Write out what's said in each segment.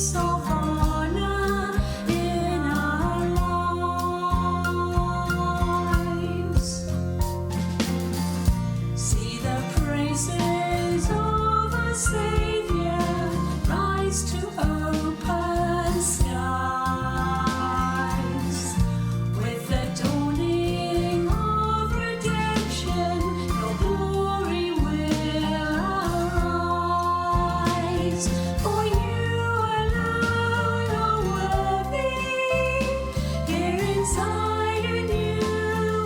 place of honor in our lives. See the praises of our Savior rise to open skies. With the dawning of redemption, your glory will arise. For you alone are worthy. Here in Zion you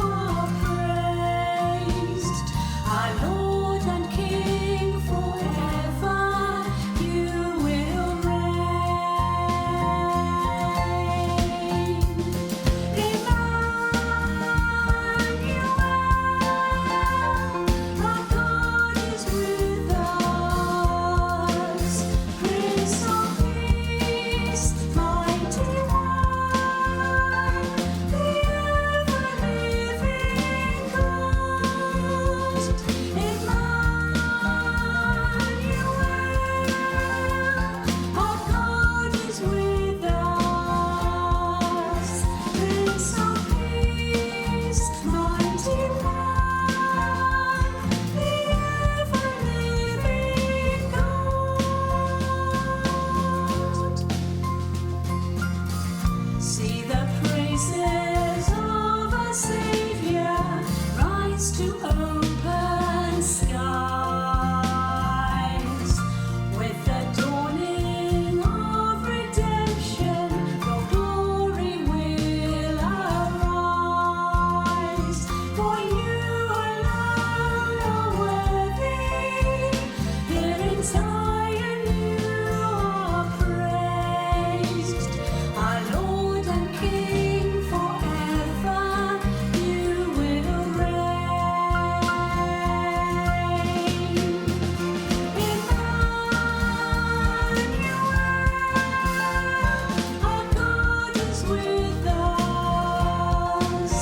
are praised. Our Lord and King forever, you will reign. Emmanuel, our God is with us. Prince of Peace, mighty One, the ever-living God. Emmanuel, our God is with us. Prince of Peace, mighty One, the ever-living God. See the praises of our Savior rise to open skies. With the dawning of redemption, your glory will arise. For you alone are worthy. Here in Zion you are praised. Our Lord and King forever, you will reign. Emmanuel, our God is with us.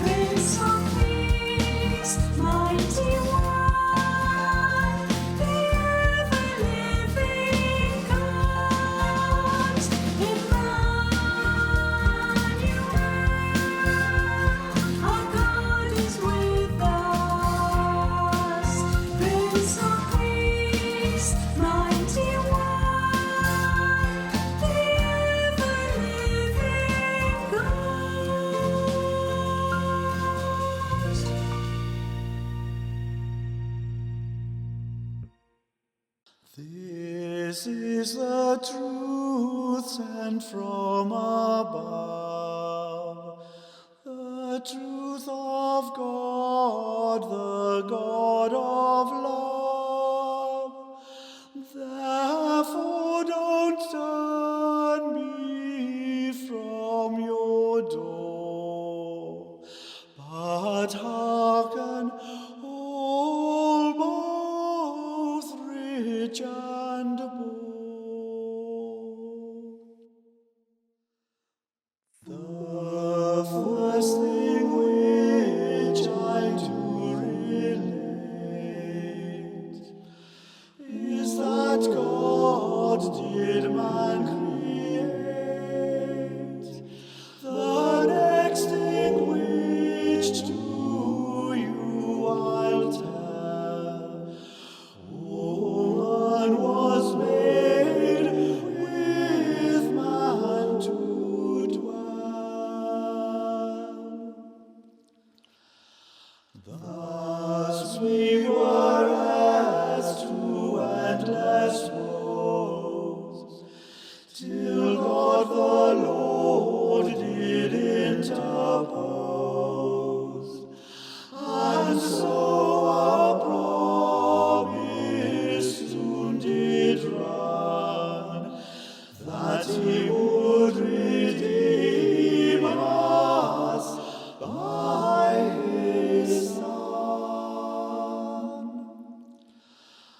Prince of Peace, mighty One, the ever-living God. Emmanuel, our God is with us. Prince of Peace, mighty One, the ever-living God. This is the truth sent from above, the truth of God, the God of love. Therefore don't turn me from your door, but hearken, all both rich and poor. The first thing which I do relate is that God did man create. The next thing which to you I'll tell, woman was made with man to dwell. Thus we were as to endless woes, till God the Lord did interpose, and so our promise soon did run, that he would redeem us by his Son.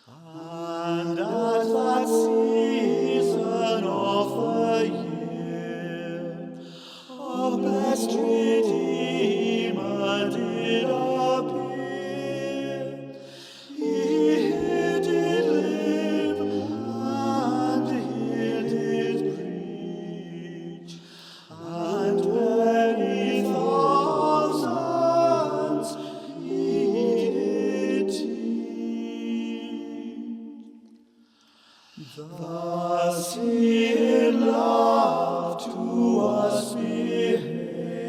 And at that season of the in love to us behaved,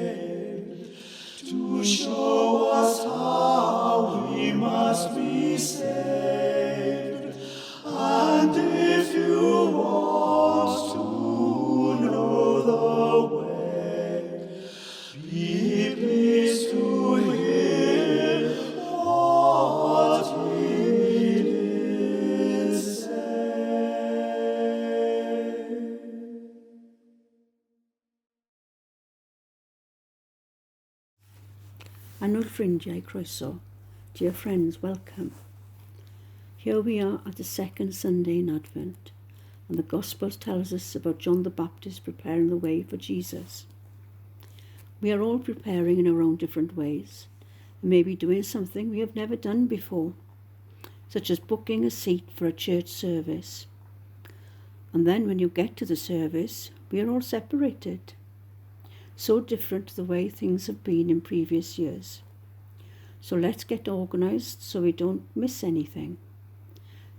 to show us how we must be saved. And if you want to know the way, be pleased to hear what he did say. Annwyl ffrindiau croeso. Dear friends, welcome. Here we are at the second Sunday in Advent, and the Gospel tells us about John the Baptist preparing the way for Jesus. We are all preparing in our own different ways, and maybe doing something we have never done before, such as booking a seat for a church service. And then when you get to the service, we are all separated. So different to the way things have been in previous years. So let's get organised so we don't miss anything.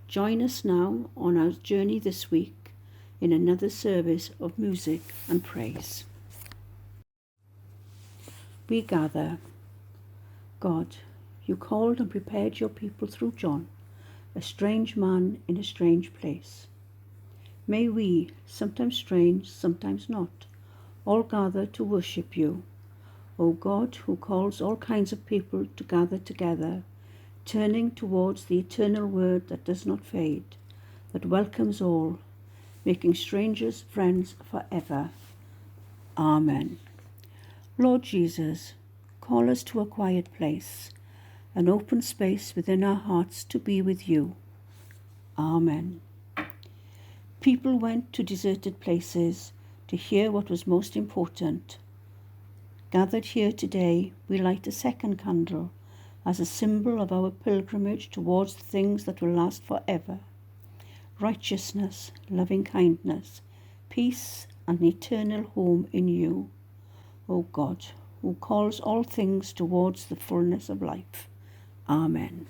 Join us now on our journey this week in another service of music and praise. We gather. God, you called and prepared your people through John, a strange man in a strange place. May we, sometimes strange, sometimes not, all gather to worship you, O God, who calls all kinds of people to gather together, turning towards the eternal word that does not fade, that welcomes all, making strangers friends forever. Amen. Lord Jesus, call us to a quiet place, an open space within our hearts to be with you. Amen. People went to deserted places to hear what was most important. Gathered here today, we light a second candle as a symbol of our pilgrimage towards the things that will last forever: righteousness, loving kindness, peace, and an eternal home in you, O God, who calls all things towards the fullness of life. Amen.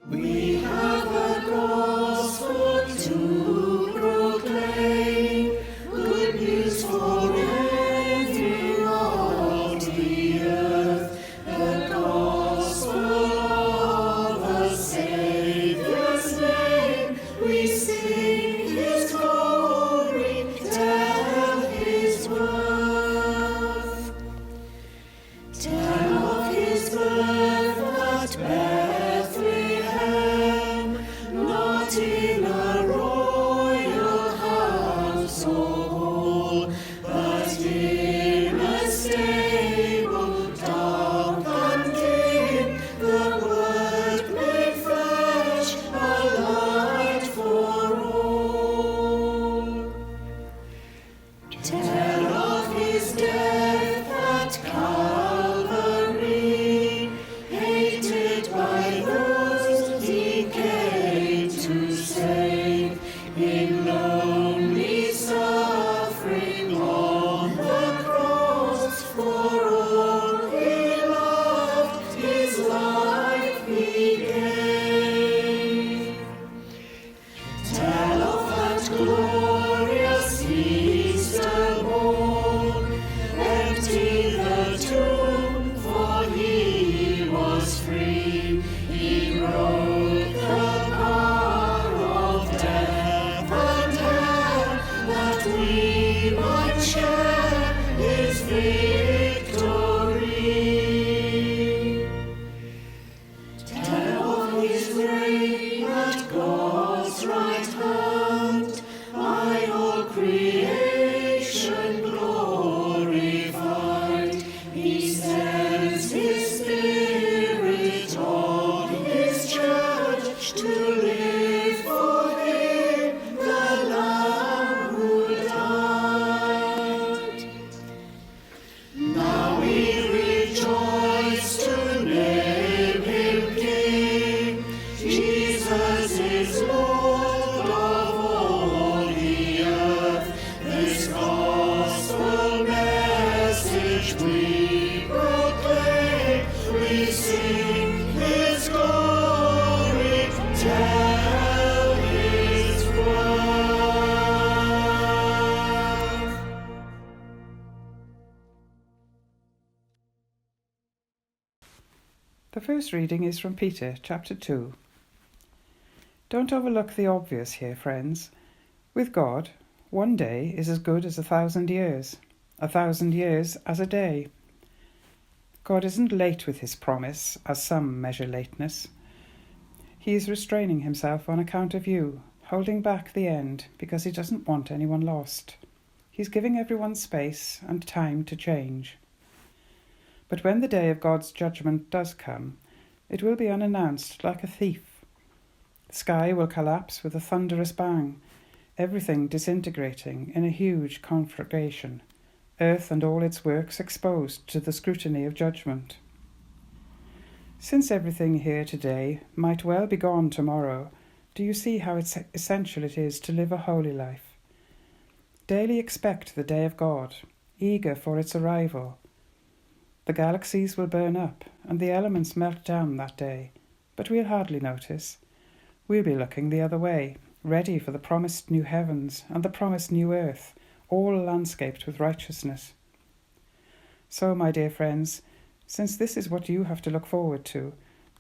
We have a gospel to proclaim, good news for every of the earth, the gospel of the Saviour's name. We sing his glory, tell his worth, tell of his birth at Bethlehem, not in a royal household, but in a stable dark and dim. The Word made flesh, a light for all. Tell of his death at Calvary, hated by The first reading is from Peter, chapter 2. Don't overlook the obvious here, friends. With God, one day is as good as 1,000 years, 1,000 years as a day. God isn't late with his promise, as some measure lateness. He is restraining himself on account of you, holding back the end because he doesn't want anyone lost. He's giving everyone space and time to change. But when the day of God's judgment does come, it will be unannounced like a thief. The sky will collapse with a thunderous bang, everything disintegrating in a huge conflagration, earth and all its works exposed to the scrutiny of judgment. Since everything here today might well be gone tomorrow, do you see how essential it is to live a holy life? Daily expect the day of God, eager for its arrival. The galaxies will burn up and the elements melt down that day, but we'll hardly notice. We'll be looking the other way, ready for the promised new heavens and the promised new earth, all landscaped with righteousness. So, my dear friends, since this is what you have to look forward to,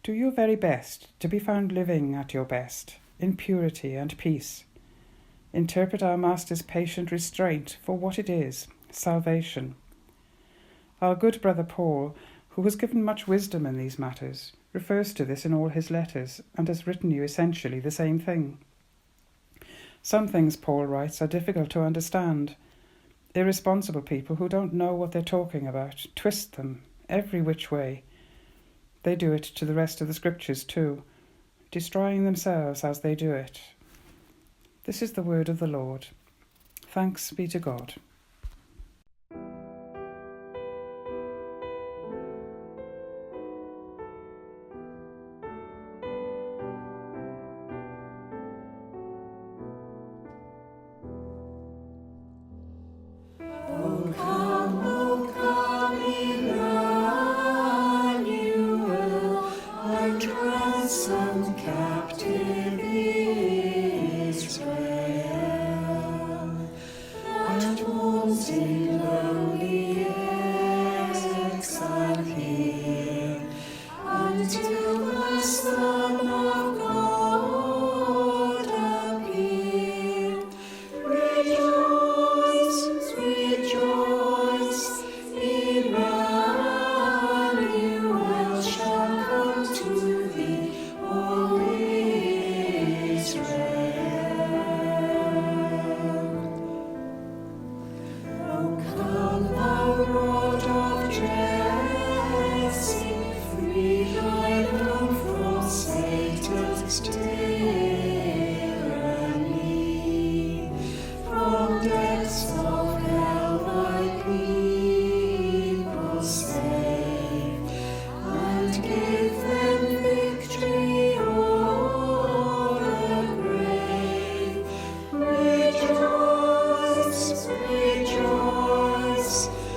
do your very best to be found living at your best, in purity and peace. Interpret our Master's patient restraint for what it is, salvation. Our good brother Paul, who has given much wisdom in these matters, refers to this in all his letters and has written you essentially the same thing. Some things, Paul writes, are difficult to understand. Irresponsible people who don't know what they're talking about twist them every which way. They do it to the rest of the scriptures too, destroying themselves as they do it. This is the word of the Lord. Thanks be to God. O come, Emmanuel, and ransom captive Israel, that mourns in lonely exile here, until the Son of God appear. Rejoice, rejoice, Emmanuel shall come to thee, O Israel. O come, thou rod of Jesse, free thy love from Satan's tyranny. From depths of hell thy people save, and give them victory o'er the grave. Rejoice, rejoice,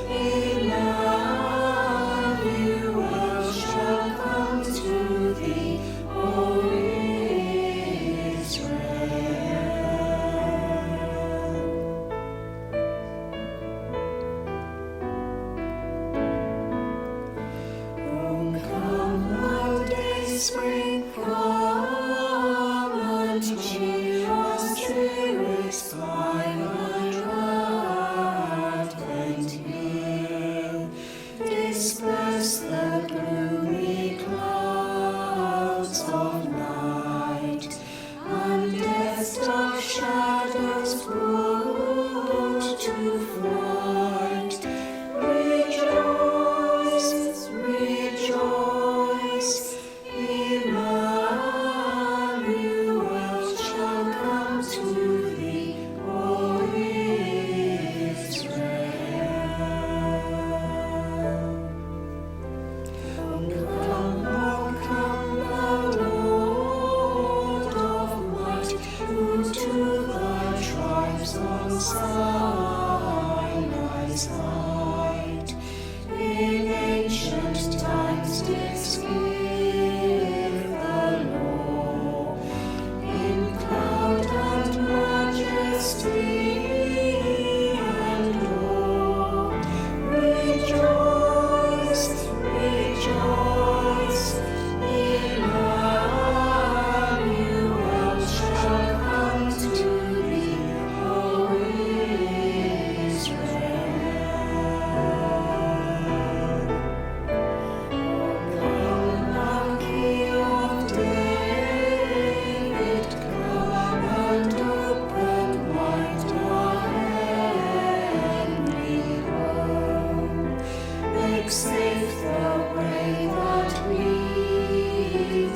Emmanuel shall come to thee, O spring come and cheer us, cheerest by and Advent here. Disperse the gloomy clouds of night, and death's dark shadows put to flight. Rejoice, rejoice, Emmanuel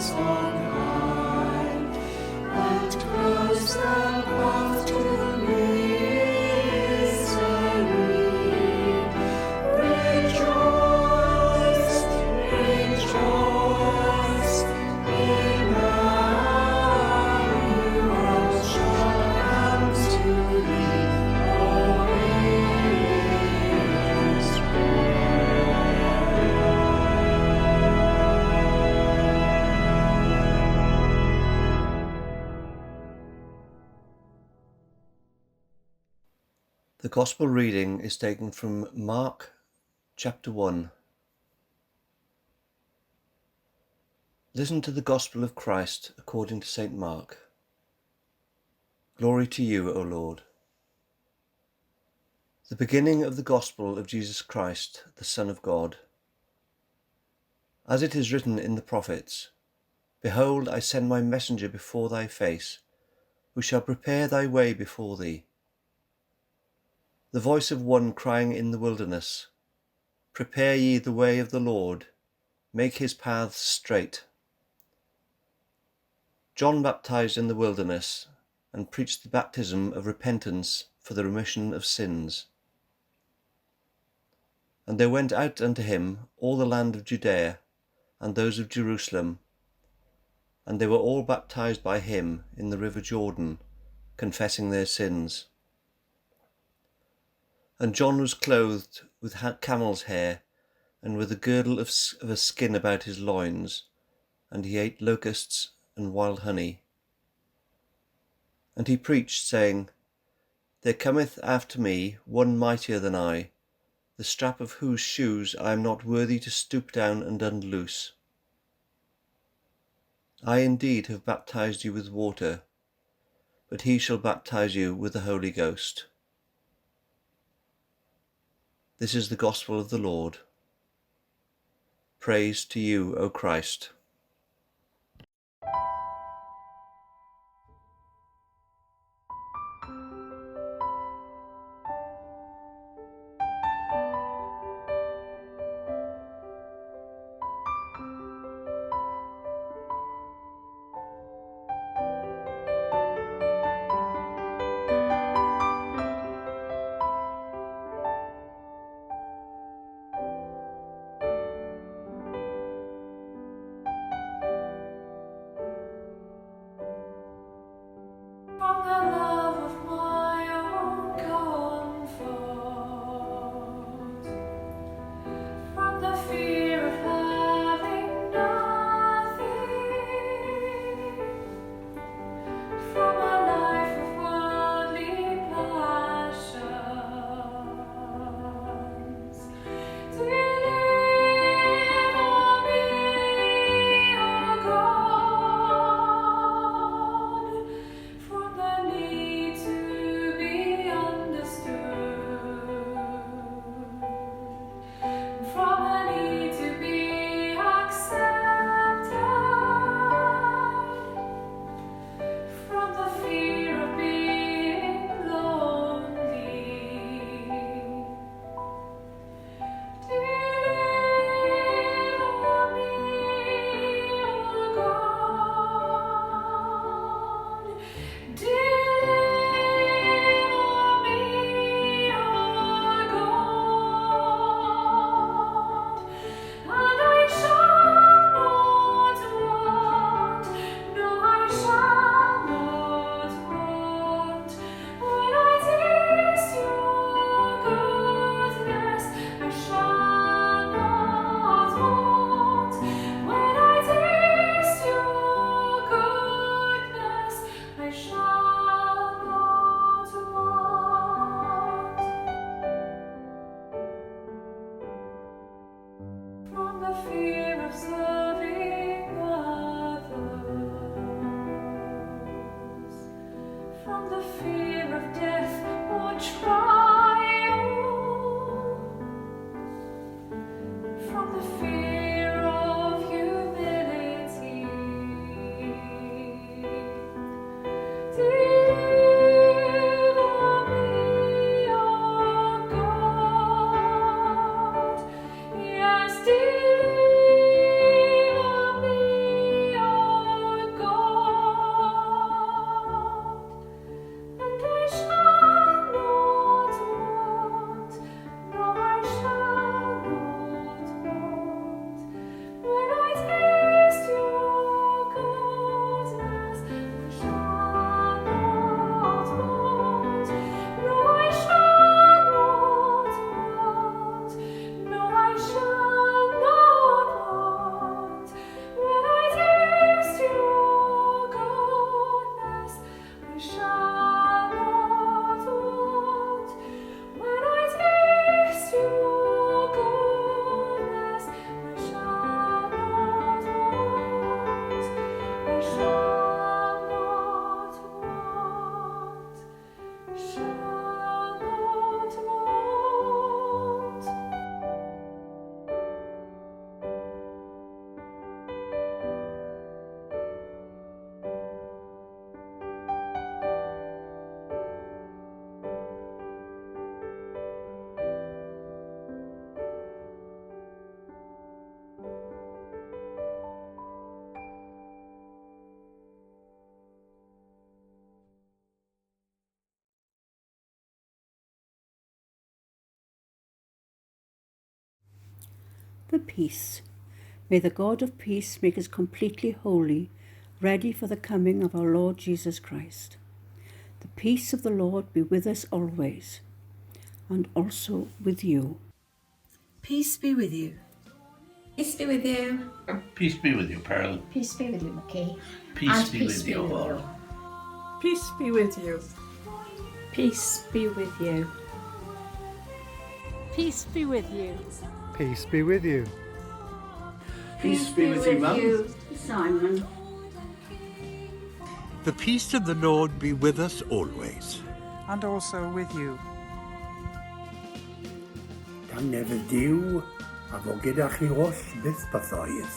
sits on high, and close the path to misery. Rejoice, rejoice, Emmanuel shall come to thee, O The Gospel reading is taken from Mark chapter 1. Listen to the Gospel of Christ according to St. Mark. Glory to you, O Lord. The beginning of the Gospel of Jesus Christ, the Son of God. As it is written in the prophets, Behold, I send my messenger before thy face, who shall prepare thy way before thee. The voice of one crying in the wilderness, Prepare ye the way of the Lord, make his paths straight. John baptized in the wilderness, and preached the baptism of repentance for the remission of sins. And there went out unto him all the land of Judea, and those of Jerusalem, and they were all baptized by him in the river Jordan, confessing their sins. And John was clothed with camel's hair, and with a girdle of a skin about his loins, and he ate locusts and wild honey. And he preached, saying, There cometh after me one mightier than I, the strap of whose shoes I am not worthy to stoop down and unloose. I indeed have baptized you with water, but he shall baptize you with the Holy Ghost. This is the Gospel of the Lord. Praise to you, O Christ. The peace. May the God of peace make us completely holy, ready for the coming of our Lord Jesus Christ. The peace of the Lord be with us always, and also with you. Peace be with you. Peace be with you. Peace be with you, Pearl. Peace be with you, Mickey. Peace be with you all. Peace be with you. Peace be with you. Peace be with you. Peace be with you. Peace be with you, Mum. Simon. The peace of the Lord be with us always. And also with you. Dan nefyd Dyw, a fo gyda chi oll byth bythoedd.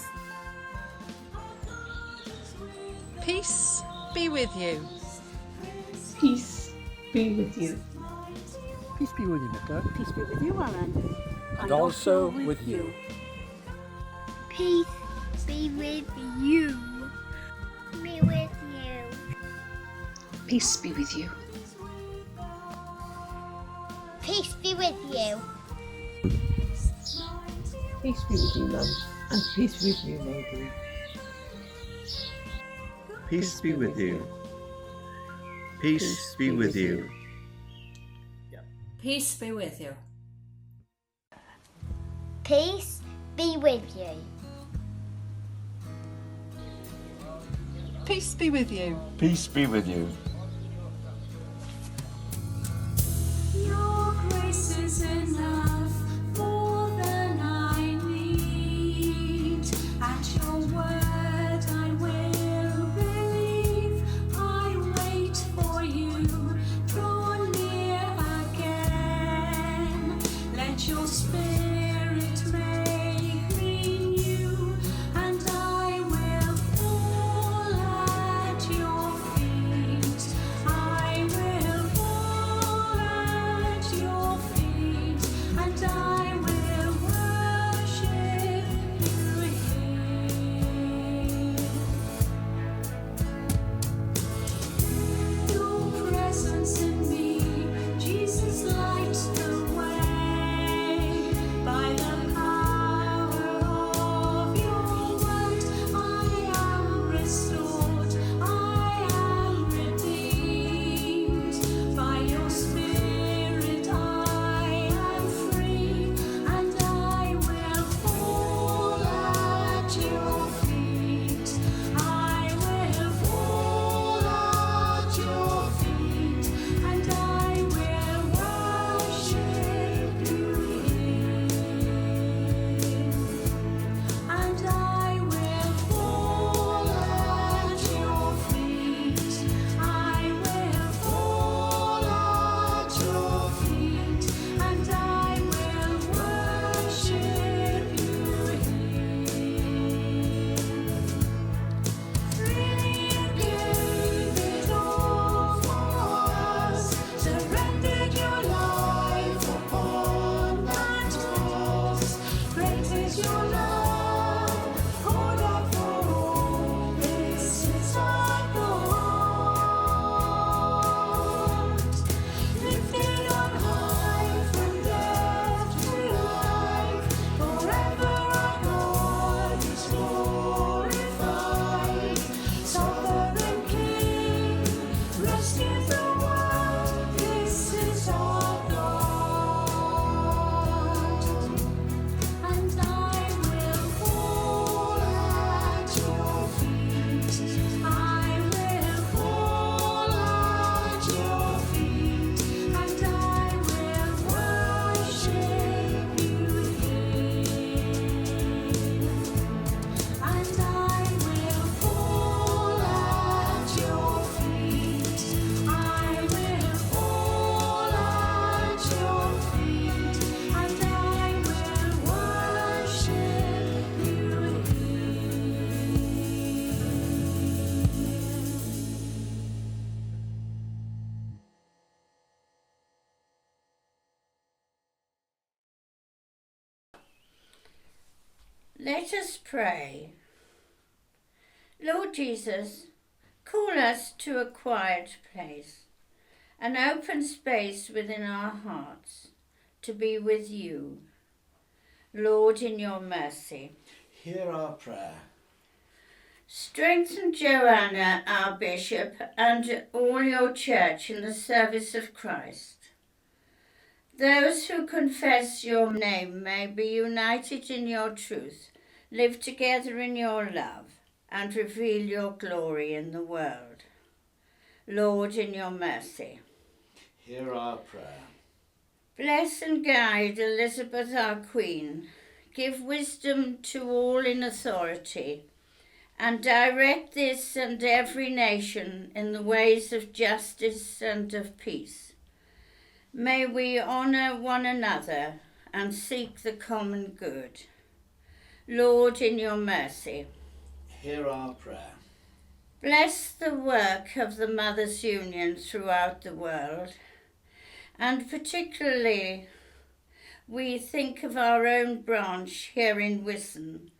Peace be with you. Peace be with you. Peace be with you, Nicola. Peace be with you, Alan. And also with you. Peace be with you. Be with you. Peace be with you. Peace be with you. Peace be with you, love. And peace with you, lady. Peace be with you. Peace be with you. Peace be with you. Peace be with you. Peace be with you. Peace be with you. Your grace is enough, more than I need. At your word I will believe. I wait for you. Draw near again. Let your spirit make me new, and I will fall at your feet. Let us pray. Lord Jesus, call us to a quiet place, an open space within our hearts, to be with you. Lord, in your mercy, hear our prayer. strengthen Joanna, our bishop, and all your church in the service of Christ. Those who confess your name may be united in your truth, live together in your love, and reveal your glory in the world. Lord, in your mercy, Hear our prayer. bless and guide Elizabeth, our Queen. Give wisdom to all in authority, and direct this and every nation in the ways of justice and of peace. May we honour one another and seek the common good. Lord, in your mercy, Hear our prayer. bless the work of the Mothers' Union throughout the world, and particularly we think of our own branch here in Wisson,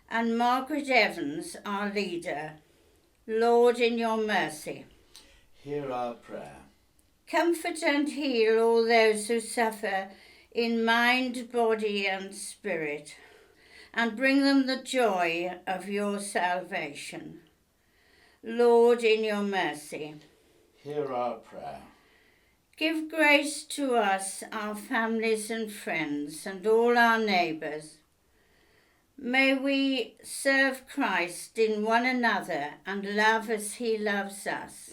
and Margaret Evans, our leader. Lord, in your mercy, Hear our prayer. comfort and heal all those who suffer in mind, body and spirit, and bring them the joy of your salvation. Lord, in your mercy, Hear our prayer. give grace to us, our families and friends, and all our neighbours. May we serve Christ in one another and love as he loves us.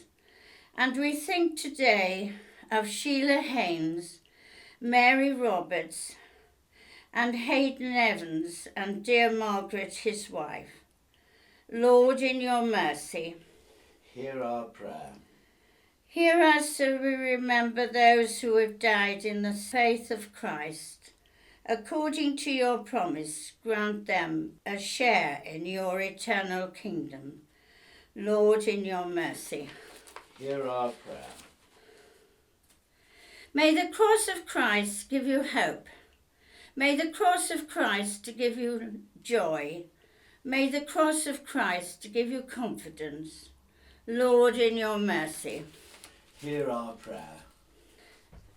And we think today of Sheila Haynes, Mary Roberts, and Hayden Evans, and dear Margaret, his wife. Lord, in your mercy, Hear our prayer. hear us so we remember those who have died in the faith of Christ. According to your promise, grant them a share in your eternal kingdom. Lord, in your mercy, Hear our prayer. may the cross of Christ give you hope. May the cross of Christ give you joy. May the cross of Christ give you confidence. Lord, in your mercy. Hear our prayer.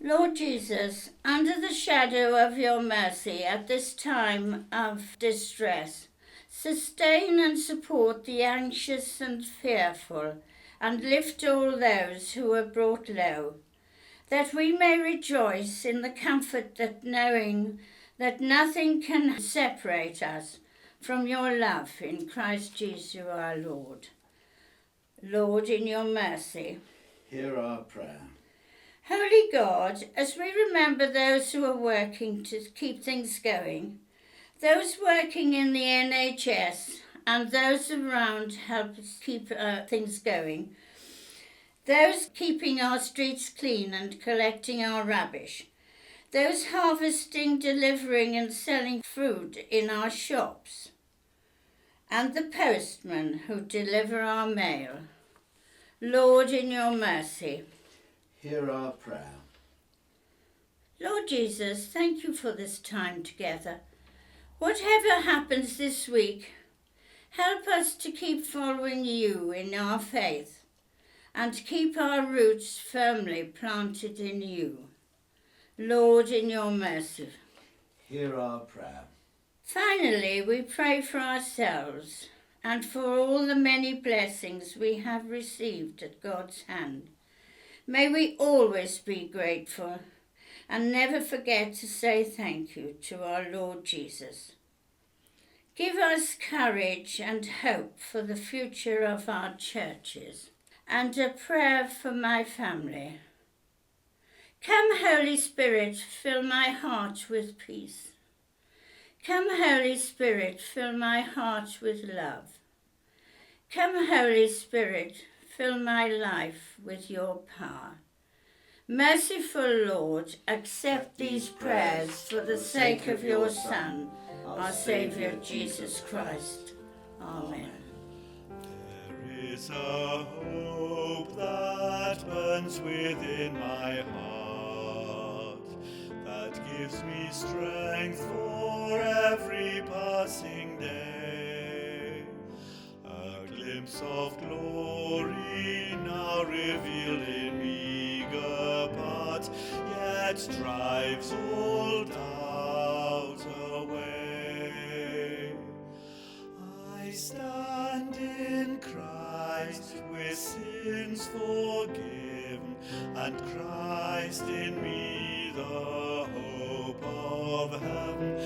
Lord Jesus, under the shadow of your mercy at this time of distress, sustain and support the anxious and fearful, and lift all those who are brought low, that we may rejoice in the comfort that knowing that nothing can separate us from your love in Christ Jesus our Lord. Lord, in your mercy. Hear our prayer. Holy God, as we remember those who are working to keep things going, those working in the NHS and those around help us keep things going, those keeping our streets clean and collecting our rubbish, those harvesting, delivering and selling food in our shops, and the postmen who deliver our mail. Lord, in your mercy. Hear our prayer. Lord Jesus, thank you for this time together. Whatever happens this week, help us to keep following you in our faith and keep our roots firmly planted in you. Lord, in your mercy. Hear our prayer. Finally, we pray for ourselves and for all the many blessings we have received at God's hand. May we always be grateful and never forget to say thank you to our Lord Jesus. Give us courage and hope for the future of our churches, and a prayer for my family. Come, Holy Spirit, fill my heart with peace. Come, Holy Spirit, fill my heart with love. Come, Holy Spirit, fill my life with your power. Merciful Lord, accept these prayers for the sake of your Son, our Saviour Jesus Christ. Amen. There is a hope that burns within my heart, that gives gives me strength for every passing day. A glimpse of glory now revealed in meager part, yet drives all doubt away. I stand in Christ with sins forgiven, and Christ in me the hope of heaven.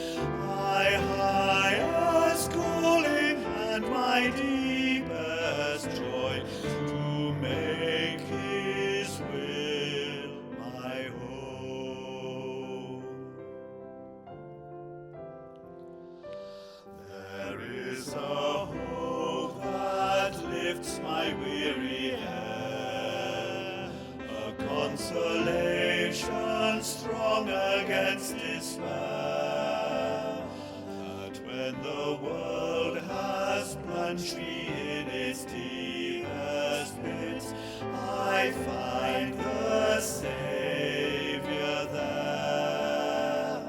My highest calling and my deepest joy, to make His will my home. There is a hope that lifts my weary head, a consolation strong against despair, that when the world has plunged me in its deepest pit, I find the Saviour there.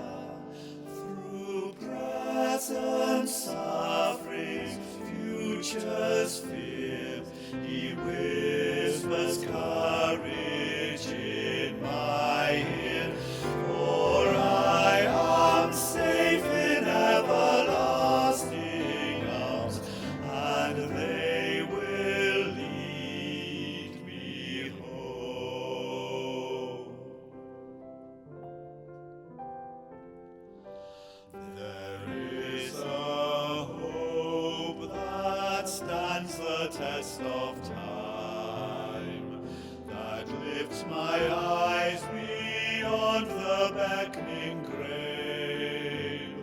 Through present sufferings, future's fears, He whispers courage in my ear, for I am safe in everlasting arms, and they will lead me home. There is a hope that stands the test of time, that lifts my eyes beyond the beckoning grave,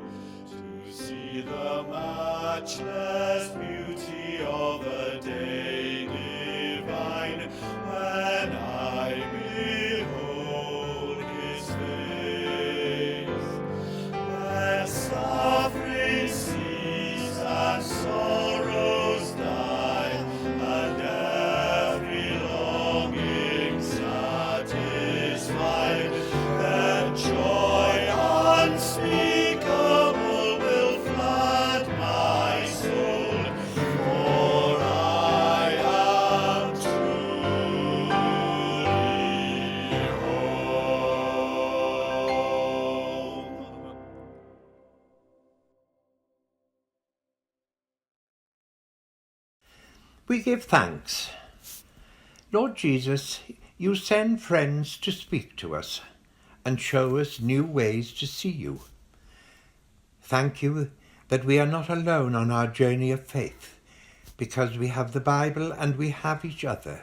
to see the matchless beauty of a day divine, when I behold His face, where suffering cease and sorrows die, and every longing satisfied, then joy unspeakable will flood my soul, for I am truly home. We give thanks. Lord Jesus, you send friends to speak to us and show us new ways to see you. Thank you that we are not alone on our journey of faith, because we have the Bible and we have each other.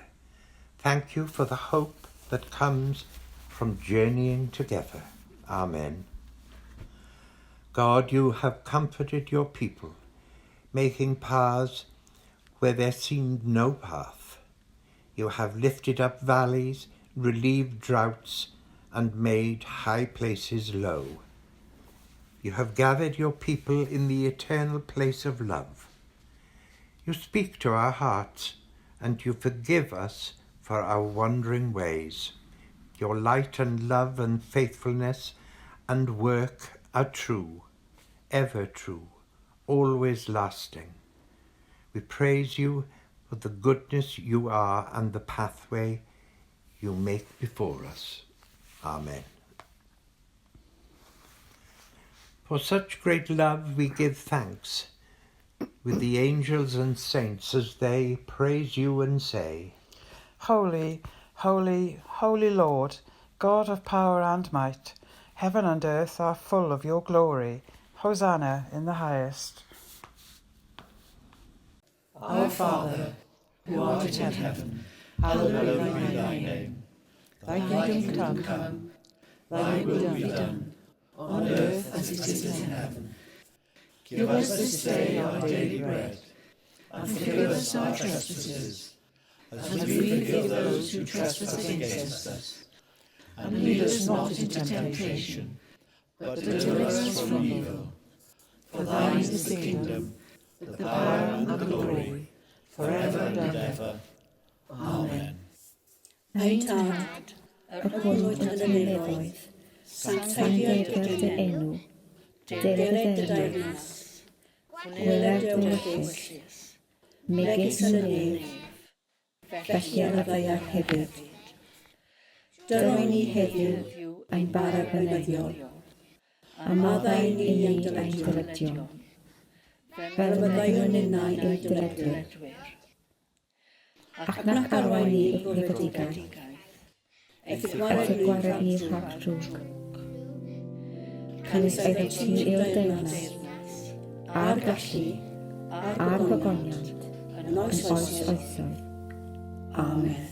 Thank you for the hope that comes from journeying together. Amen. God, you have comforted your people, making paths where there seemed no path. You have lifted up valleys, relieved droughts, and made high places low. You have gathered your people in the eternal place of love. You speak to our hearts, and you forgive us for our wandering ways. Your light and love and faithfulness and work are true, ever true, always lasting. We praise you for the goodness you are and the pathway you make before us. Amen. For such great love we give thanks, with the angels and saints as they praise you and say, Holy, holy, holy Lord, God of power and might, heaven and earth are full of your glory. Hosanna in the highest. Our Father, who art in heaven, hallowed be thy name. Thy kingdom come, thy will be done, on earth as it is in heaven. Give us this day our daily bread, and forgive us our trespasses, as we forgive those who trespass against us. And lead us not into temptation, but deliver us from evil. For thine is the kingdom, the power and the glory, forever and ever. Amen. Ein tad, y hwnnw yn y nefoedd, Sanctaidd dy enw, dilyd dy deyrnas, gweled dy wyllys, megis yn nef, felly ar y ddeiar hefyd. Dylwn ni heddiw ein bara bynyddiol, a maddau'n i ni ein dyledio, fel fyddai'n unau ein dyledwyr. Ac nac arwain ni i fyddigaeth, eith gwared ni rhag drwg. Cynnes eith ti i'w deyrnas, a'r gallu, a'r gogoniant, yn oes oesoedd. Amen.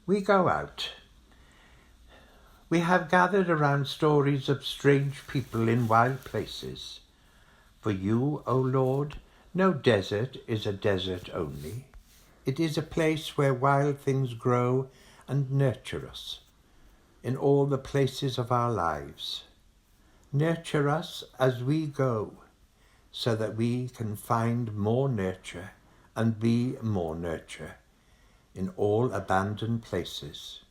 We go out. We have gathered around stories of strange people in wild places. For you, O Lord, no desert is a desert only. It is a place where wild things grow and nurture us in all the places of our lives. Nurture us as we go, so that we can find more nurture and be more nurture in all abandoned places,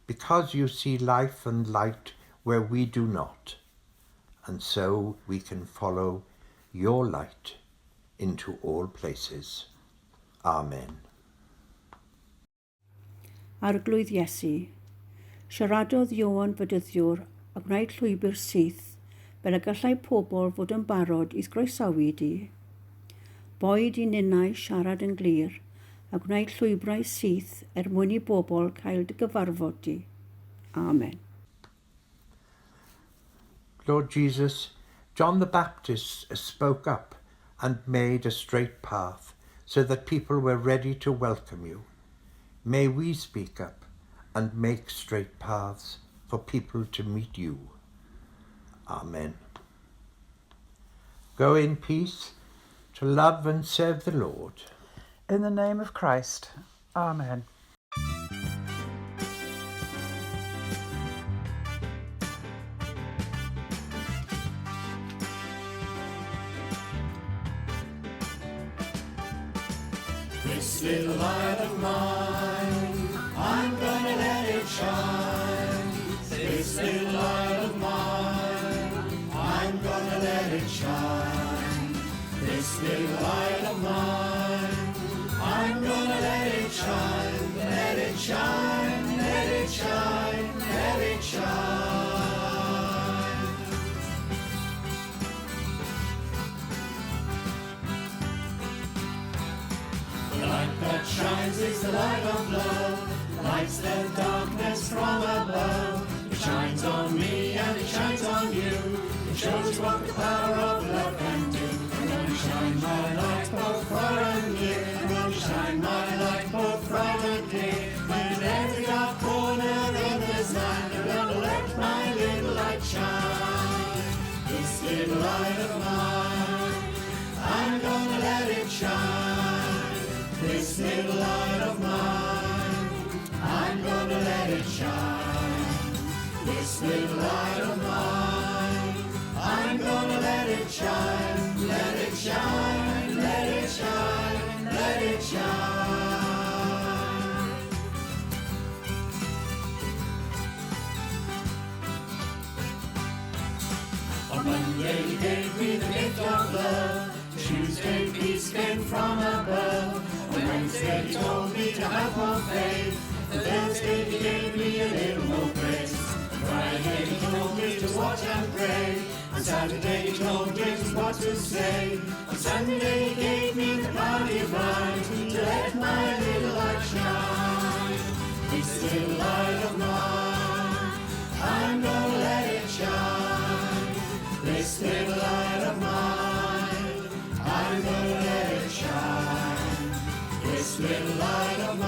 because you see life and light where we do not, and so we can follow your light into all places. Amen. Arglwydd Iesu, siaradodd Ioan y Bedyddwr a gwneud llwybr syth fel y gallai pobl fod yn barod i groesawu di. Boed i ninnau siarad yn glir a gwneud llwybrau syth mwyn i bobl cael dy gyfarfod di. Amen. Lord Jesus, John the Baptist spoke up and made a straight path so that people were ready to welcome you. May we speak up and make straight paths for people to meet you. Amen. Go in peace to love and serve the Lord. In the name of Christ. Amen. This little light of mine, I'm gonna let it shine. This little light of mine, I'm gonna let it shine. This little light of mine, I'm gonna let it shine. Let it shine, let it shine, let it shine. The light that shines is the light of love, lights the darkness from above. It shines on me and it shines on you. It shows you what the power of love can do. I'm gonna shine my light both far and near. I'm gonna shine my light both bright and clear. In every dark corner in this land, I'm gonna let my little light shine. This little light of mine, I'm gonna let it shine. This little light of mine, I'm gonna let it shine. This little light of mine, I'm gonna let it shine. Let it shine, let it shine, let it shine. On Monday he gave me the gift of love. Tuesday peace came from above. On Wednesday he told me to have more faith. Thursday he gave me a little more grace. Friday he told me to watch and pray. On Saturday he told me just what to say. On Sunday he gave me the power divine to let my little light shine. This little light of mine, I'm gonna let it shine. This little light of mine, I'm gonna let it shine. This little light of mine,